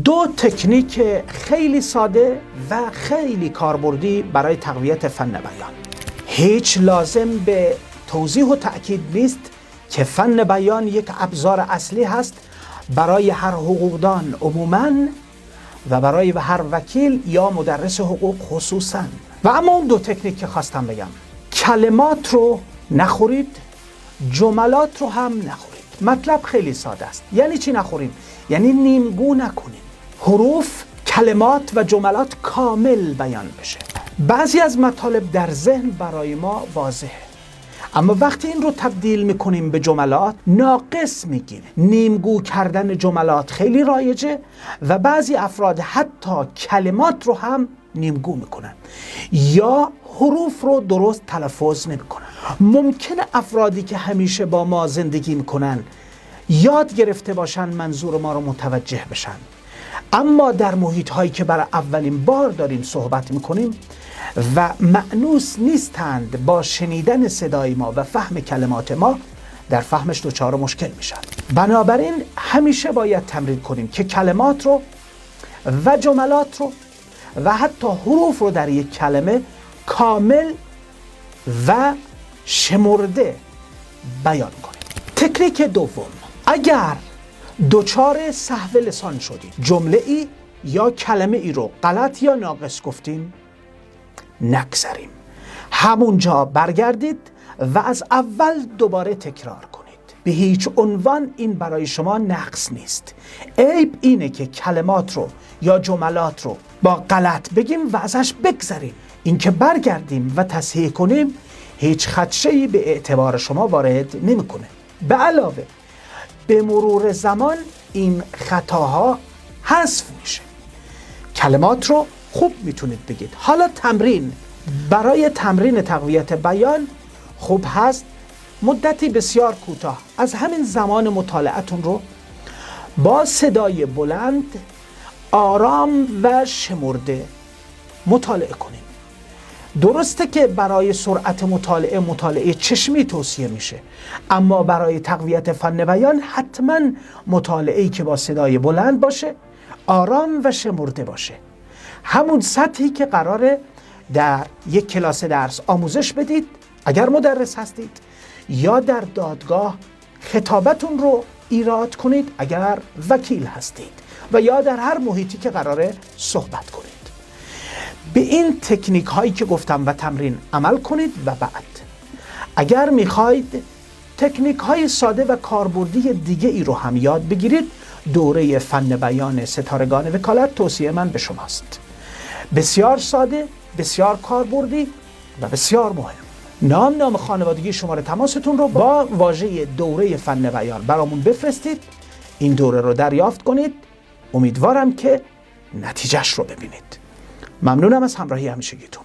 دو تکنیک خیلی ساده و خیلی کاربردی برای تقویت فن بیان. هیچ لازم به توضیح و تأکید نیست که فن بیان یک ابزار اصلی هست برای هر حقوقدان عموماً و برای هر وکیل یا مدرس حقوق خصوصاً. و اما اون دو تکنیک که خواستم بگم، کلمات رو نخورید، جملات رو هم نخورید. مطلب خیلی ساده است. یعنی چی نخوریم؟ یعنی نیمگو نکنیم. حروف، کلمات و جملات کامل بیان بشه. بعضی از مطالب در ذهن برای ما واضحه، اما وقتی این رو تبدیل میکنیم به جملات ناقص میگیم. نیمگو کردن جملات خیلی رایجه و بعضی افراد حتی کلمات رو هم نیمگو میکنن یا حروف رو درست تلفظ نمیکنن. ممکنه افرادی که همیشه با ما زندگی میکنن یاد گرفته باشن منظور ما رو متوجه بشن، اما در محیط هایی که برای اولین بار داریم صحبت میکنیم و مأنوس نیستند با شنیدن صدای ما و فهم کلمات ما، در فهمش دچار مشکل میشن. بنابراین همیشه باید تمرین کنیم که کلمات رو و جملات رو و حتی حروف رو در یک کلمه کامل و شمرده بیان کنیم. تکنیک دوم، اگر دچار سهو لسان شدیم، جمله ای یا کلمه ای رو غلط یا ناقص گفتیم، نگذریم، همونجا برگردید و از اول دوباره تکرار کنید. به هیچ عنوان این برای شما نقص نیست. عیب اینه که کلمات رو یا جملات رو با غلط بگیم و ازش بگذریم. این که برگردیم و تصحیح کنیم هیچ خدشه‌ای به اعتبار شما وارد نمیکنه. به علاوه به مرور زمان این خطاها حذف میشه. کلمات رو خوب میتونید بگید. حالا تمرین. برای تمرین تقویت بیان خوب هست مدتی بسیار کوتاه از همین زمان مطالعتون رو با صدای بلند، آرام و شمرده مطالعه کنید. درسته که برای سرعت مطالعه چشمی توصیه میشه، اما برای تقویت فن بیان حتما مطالعه‌ای که با صدای بلند باشه، آرام و شمرده باشه. همون سطحی که قراره در یک کلاس درس آموزش بدید اگر مدرس هستید، یا در دادگاه خطابتون رو ایراد کنید اگر وکیل هستید، و یا در هر محیطی که قراره صحبت کنید. به این تکنیک هایی که گفتم و تمرین عمل کنید و بعد اگر میخواید تکنیک های ساده و کاربردی دیگه ای رو هم یاد بگیرید، دوره فن بیان ستارگان وکالت توصیه من به شماست. بسیار ساده، بسیار کاربردی و بسیار مهم. نام خانوادگی، شماره تماستون رو با واژه دوره فن بیان برامون بفرستید. این دوره رو دریافت کنید. امیدوارم که نتیجهش رو ببینید. ممنونم از همراهی همیشگیتون.